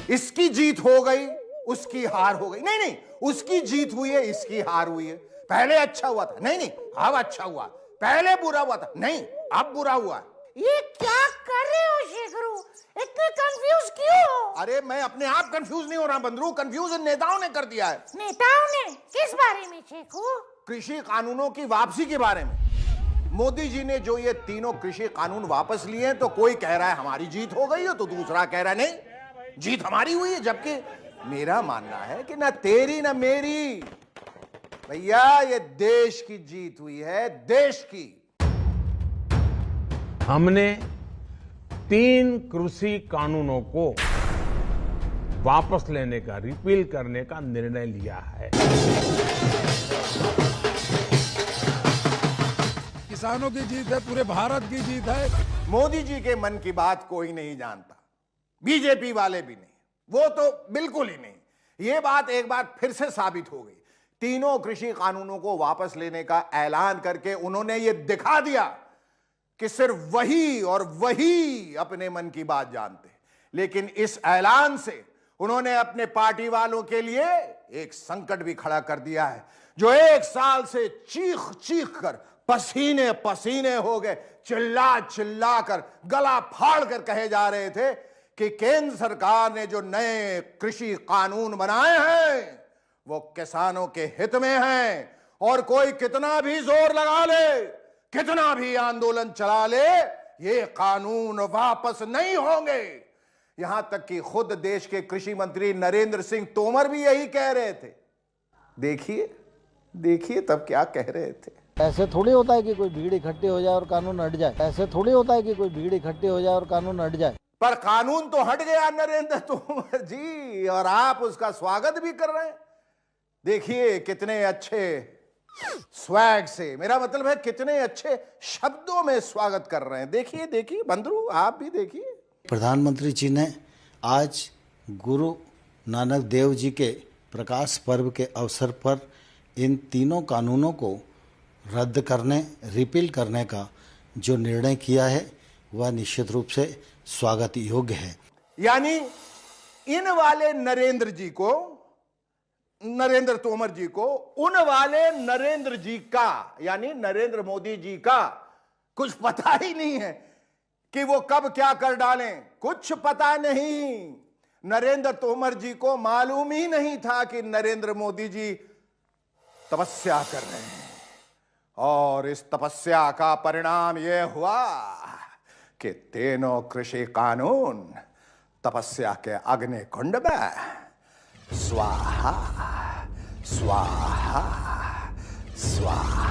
इसकी जीत हो गई, उसकी हार हो गई। नहीं नहीं, उसकी जीत हुई है, इसकी हार हुई है। पहले अच्छा हुआ था, नहीं नहीं अब अच्छा हुआ। पहले बुरा हुआ था, नहीं अब बुरा हुआ। ये क्या कर रहे हो शेखरू? इतने कंफ्यूज क्यों हो? अरे मैं अपने आप कंफ्यूज नहीं हो रहा बंदरू, कंफ्यूजन नेताओं ने कर दिया है। नेताओं ने? किस बारे में शेखू? कृषि कानूनों की वापसी के बारे में। मोदी जी ने जो ये तीनों कृषि कानून वापस लिए हैं, तो कोई कह रहा है हमारी जीत हो गई है, तो दूसरा कह रहा है नहीं जीत हमारी हुई है। जबकि मेरा मानना है कि ना तेरी ना मेरी, भैया ये देश की जीत हुई है, देश की। हमने 3 कृषि कानूनों को वापस लेने का, रिपील करने का निर्णय लिया है। किसानों की जीत है, पूरे भारत की जीत है। मोदी जी के मन की बात कोई नहीं जानता, बीजेपी वाले भी नहीं, वो तो बिल्कुल ही नहीं। ये बात एक बार फिर से साबित हो गई। तीनों कृषि कानूनों को वापस लेने का ऐलान करके उन्होंने ये दिखा दिया कि सिर्फ वही और वही अपने मन की बात जानते। लेकिन इस ऐलान से उन्होंने अपने पार्टी वालों के लिए एक संकट भी खड़ा कर दिया है। जो 1 साल से चीख चीख कर पसीने पसीने हो गए, चिल्ला चिल्ला कर, गला फाड़ कर कहे जा रहे थे कि केंद्र सरकार ने जो नए कृषि कानून बनाए हैं वो किसानों के हित में हैं, और कोई कितना भी जोर लगा ले, कितना भी आंदोलन चला ले, ये कानून वापस नहीं होंगे। यहां तक कि खुद देश के कृषि मंत्री नरेंद्र सिंह तोमर भी यही कह रहे थे। देखिए देखिए तब क्या कह रहे थे। ऐसे थोड़ी होता है कि कोई भीड़ इकट्ठी हो जाए और कानून हट जाए। ऐसे थोड़ी होता है कि कोई भीड़ इकट्ठी हो जाए और कानून हट जाए। पर कानून तो हट गया नरेंद्र तोमर जी, और आप उसका स्वागत भी कर रहे हैं। देखिए कितने अच्छे स्वैग से, मेरा मतलब है कितने अच्छे शब्दों में स्वागत कर रहे हैं। देखिए देखिए बंदरू, आप भी देखिए। प्रधानमंत्री जी ने आज गुरु नानक देव जी के प्रकाश पर्व के अवसर पर इन तीनों कानूनों को रद्द करने, रिपील करने का जो निर्णय किया है वह निश्चित रूप से स्वागत योग्य है। यानी इन वाले नरेंद्र जी को, नरेंद्र तोमर जी को, उन वाले नरेंद्र जी का यानी नरेंद्र मोदी जी का कुछ पता ही नहीं है कि वो कब क्या कर डालें, कुछ पता नहीं। नरेंद्र तोमर जी को मालूम ही नहीं था कि नरेंद्र मोदी जी तपस्या कर रहे हैं, और इस तपस्या का परिणाम यह हुआ कि तीनों कृषि कानून तपस्या के अग्नि कुंड में स्वाहा स्वाहा स्वाहा।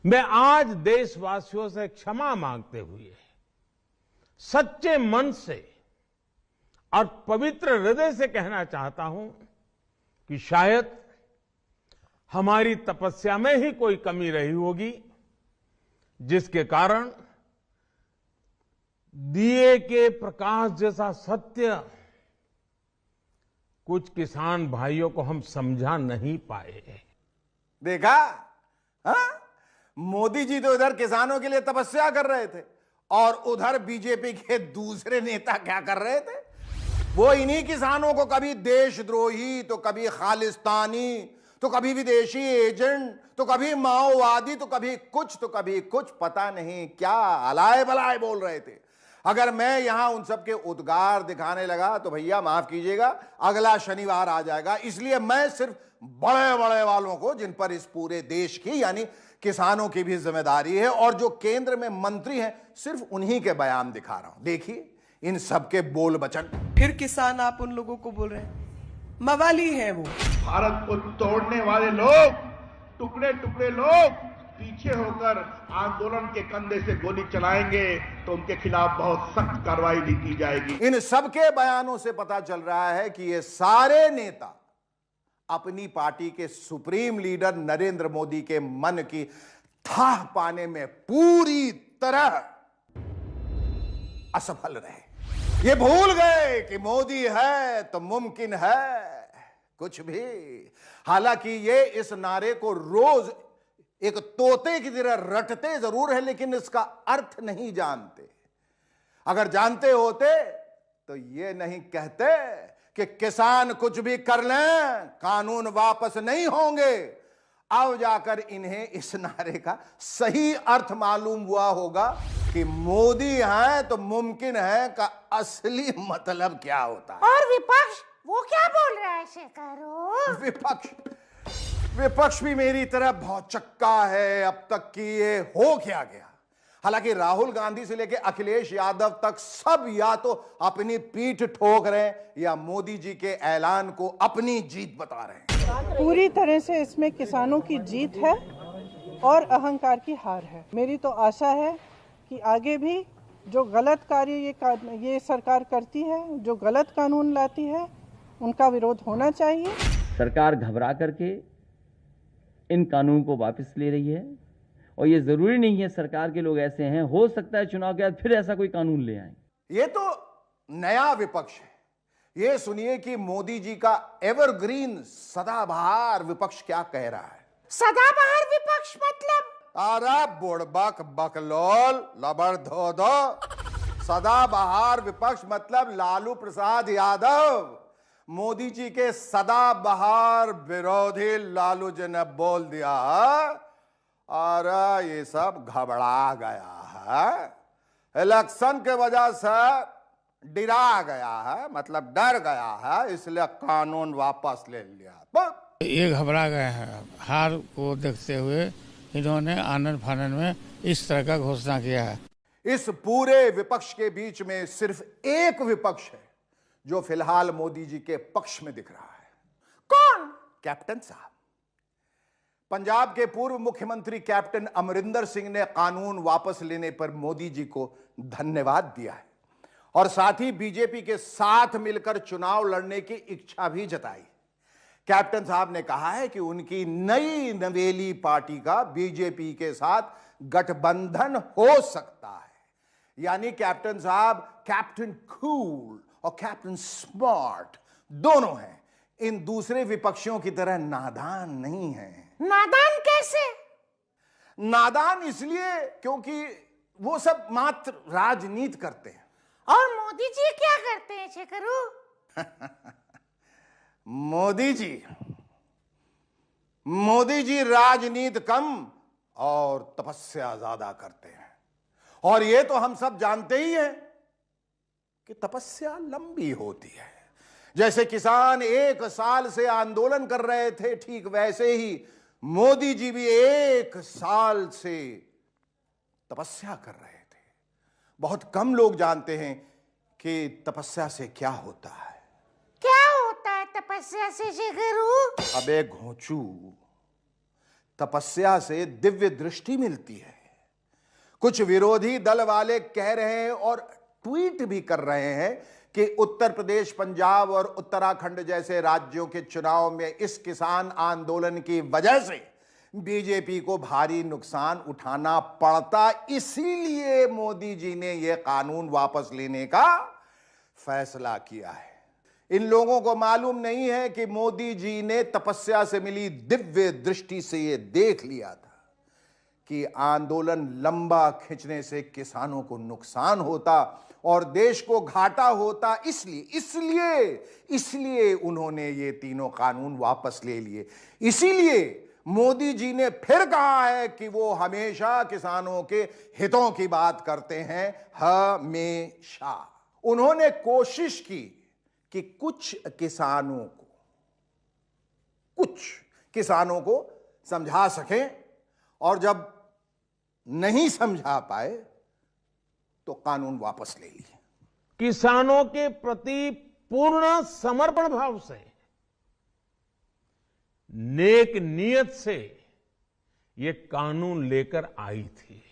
मैं आज देशवासियों से क्षमा मांगते हुए सच्चे मन से और पवित्र हृदय से कहना चाहता हूं कि शायद हमारी तपस्या में ही कोई कमी रही होगी, जिसके कारण दिए के प्रकाश जैसा सत्य कुछ किसान भाइयों को हम समझा नहीं पाए। देखा, हाँ? मोदी जी तो इधर किसानों के लिए तपस्या कर रहे थे, और उधर बीजेपी के दूसरे नेता क्या कर रहे थे? वो इन्हीं किसानों को कभी देशद्रोही, तो कभी खालिस्तानी, तो कभी विदेशी एजेंट, तो कभी माओवादी, तो कभी कुछ, पता नहीं क्या अलाए बलाए बोल रहे थे। अगर मैं यहां उन सब के उद्गार दिखाने लगा तो भैया माफ कीजिएगा, अगला शनिवार आ जाएगा। इसलिए मैं सिर्फ बड़े बड़े वालों को, जिन पर इस पूरे देश की यानी किसानों की भी जिम्मेदारी है, और जो केंद्र में मंत्री हैं, सिर्फ उन्हीं के बयान दिखा रहा हूं। देखिए इन सबके बोल वचन। फिर किसान आप उन लोगों को बोल रहे हैं मवाली है वो। भारत को तोड़ने वाले लोग, टुकड़े टुकड़े लोग पीछे होकर आंदोलन के कंधे से गोली चलाएंगे तो उनके खिलाफ बहुत सख्त कार्रवाई भी की जाएगी। इन सबके बयानों से पता चल रहा है कि ये सारे नेता अपनी पार्टी के सुप्रीम लीडर नरेंद्र मोदी के मन की थाह पाने में पूरी तरह असफल रहे। ये भूल गए कि मोदी है तो मुमकिन है कुछ भी। हालांकि ये इस नारे को रोज एक तोते की तरह रटते जरूर है, लेकिन इसका अर्थ नहीं जानते। अगर जानते होते तो ये नहीं कहते कि किसान कुछ भी कर लें कानून वापस नहीं होंगे। अब जाकर इन्हें इस नारे का सही अर्थ मालूम हुआ होगा कि मोदी हैं तो मुमकिन है का असली मतलब क्या होता है। और विपक्ष वो क्या बोल रहा है शेखर? विपक्ष भी मेरी तरह बहुत चक्का है अब तक कि ये हो क्या गया। हालांकि राहुल गांधी से लेकर अखिलेश यादव तक सब या तो अपनी पीठ ठोक रहे हैं या मोदी जी के ऐलान को अपनी जीत बता रहे हैं। पूरी तरह से इसमें किसानों की जीत है और अहंकार की हार है। मेरी तो आशा है कि आगे भी जो गलत कार्य ये सरकार करती है, जो गलत कानून लाती है, उनका विरोध होना चाहिए। सरकार घबरा करके इन कानून को वापस ले रही है और ये जरूरी नहीं है सरकार के लोग ऐसे हैं, हो सकता है चुनाव के बाद फिर ऐसा कोई कानून ले आए। ये तो नया विपक्ष है। ये सुनिए कि मोदी जी का एवरग्रीन सदाबहार विपक्ष क्या कह रहा है। सदाबहार विपक्ष मतलब? अरे बुड़बक बकलोल लबड़ धो दो। सदाबहार विपक्ष मतलब लालू प्रसाद यादव। मोदी जी के सदाबहार विरोधी लालू जी ने बोल दिया अरे ये सब घबरा गया है, इलेक्शन के वजह से डिरा गया है, मतलब डर गया है, इसलिए कानून वापस ले लिया। ये घबरा गए हैं। हार को देखते हुए इन्होंने आनंद फानन में इस तरह का घोषणा किया है। इस पूरे विपक्ष के बीच में सिर्फ एक विपक्ष है जो फिलहाल मोदी जी के पक्ष में दिख रहा है। कौन? कैप्टन साहब। पंजाब के पूर्व मुख्यमंत्री कैप्टन अमरिंदर सिंह ने कानून वापस लेने पर मोदी जी को धन्यवाद दिया है और साथ ही बीजेपी के साथ मिलकर चुनाव लड़ने की इच्छा भी जताई। कैप्टन साहब ने कहा है कि उनकी नई नवेली पार्टी का बीजेपी के साथ गठबंधन हो सकता है। यानी कैप्टन साहब कैप्टन कूल और कैप्टन स्मार्ट दोनों हैं, इन दूसरे विपक्षियों की तरह नादान नहीं हैं। नादान कैसे? नादान इसलिए क्योंकि वो सब मात्र राजनीति करते हैं। और मोदी जी क्या करते हैं शेखरू? मोदी जी राजनीति कम और तपस्या ज्यादा करते हैं। और ये तो हम सब जानते ही हैं कि तपस्या लंबी होती है। जैसे किसान 1 साल से आंदोलन कर रहे थे, ठीक वैसे ही मोदी जी भी 1 साल से तपस्या कर रहे थे। बहुत कम लोग जानते हैं कि तपस्या से क्या होता है। क्या होता है तपस्या से शेखरू? अबे घोंचू, तपस्या से दिव्य दृष्टि मिलती है। कुछ विरोधी दल वाले कह रहे हैं और ट्वीट भी कर रहे हैं कि उत्तर प्रदेश, पंजाब और उत्तराखंड जैसे राज्यों के चुनाव में इस किसान आंदोलन की वजह से बीजेपी को भारी नुकसान उठाना पड़ता, इसीलिए मोदी जी ने यह कानून वापस लेने का फैसला किया है। इन लोगों को मालूम नहीं है कि मोदी जी ने तपस्या से मिली दिव्य दृष्टि से यह देख लिया था कि आंदोलन लंबा खींचने से किसानों को नुकसान होता और देश को घाटा होता। इसलिए उन्होंने ये तीनों कानून वापस ले लिए। इसीलिए मोदी जी ने फिर कहा है कि वो हमेशा किसानों के हितों की बात करते हैं, हमेशा। उन्होंने कोशिश की कि कुछ किसानों को समझा सकें और जब नहीं समझा पाए तो कानून वापस ले लिए। किसानों के प्रति पूर्ण समर्पण भाव से, नेक नियत से ये कानून लेकर आई थी,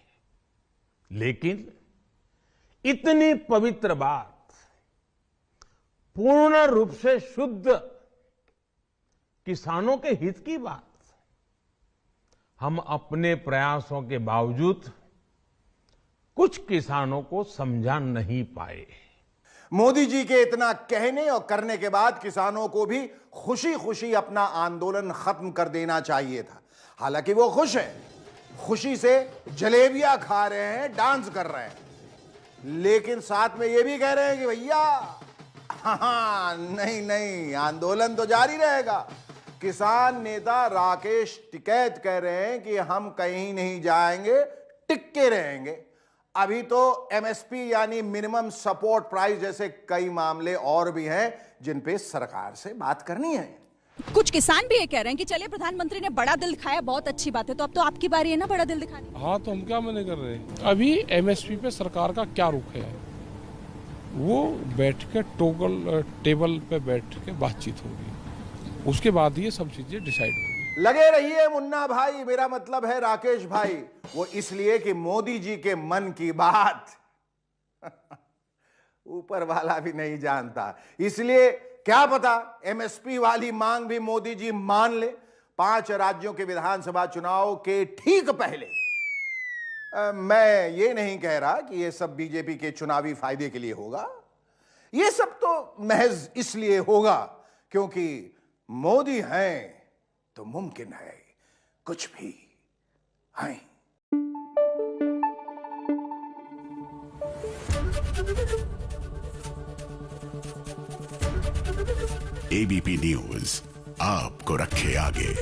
लेकिन इतनी पवित्र बात, पूर्ण रूप से शुद्ध किसानों के हित की बात, हम अपने प्रयासों के बावजूद कुछ किसानों को समझा नहीं पाए। मोदी जी के इतना कहने और करने के बाद किसानों को भी खुशी खुशी अपना आंदोलन खत्म कर देना चाहिए था। हालांकि वो खुश हैं, खुशी से जलेबियां खा रहे हैं, डांस कर रहे हैं, लेकिन साथ में ये भी कह रहे हैं कि भैया हाँ, नहीं नहीं, आंदोलन तो जारी रहेगा। किसान नेता राकेश टिकैत कह रहे हैं कि हम कहीं नहीं जाएंगे, टिक के रहेंगे। अभी तो एमएसपी यानी मिनिमम सपोर्ट प्राइस जैसे कई मामले और भी हैं जिन पे सरकार से बात करनी है। कुछ किसान भी ये कह रहे हैं कि चलिए प्रधानमंत्री ने बड़ा दिल दिखाया, बहुत अच्छी बात है, तो अब तो आपकी बारी है ना बड़ा दिल दिखाने। हाँ, तो हम क्या मना कर रहे हैं? अभी एमएसपी पे सरकार का क्या रुख है, वो बैठ के टेबल पे बैठ के बातचीत होगी, उसके बाद ये सब चीजें डिसाइड होगी। लगे रहिए मुन्ना भाई, मेरा मतलब है राकेश भाई, वो इसलिए कि मोदी जी के मन की बात ऊपर वाला भी नहीं जानता, इसलिए क्या पता एमएसपी वाली मांग भी मोदी जी मान ले 5 राज्यों के विधानसभा चुनाव के ठीक पहले। मैं ये नहीं कह रहा कि ये सब बीजेपी के चुनावी फायदे के लिए होगा, ये सब तो महज इसलिए होगा क्योंकि मोदी हैं तो मुमकिन है कुछ भी है। एबीपी न्यूज आपको रखे आगे।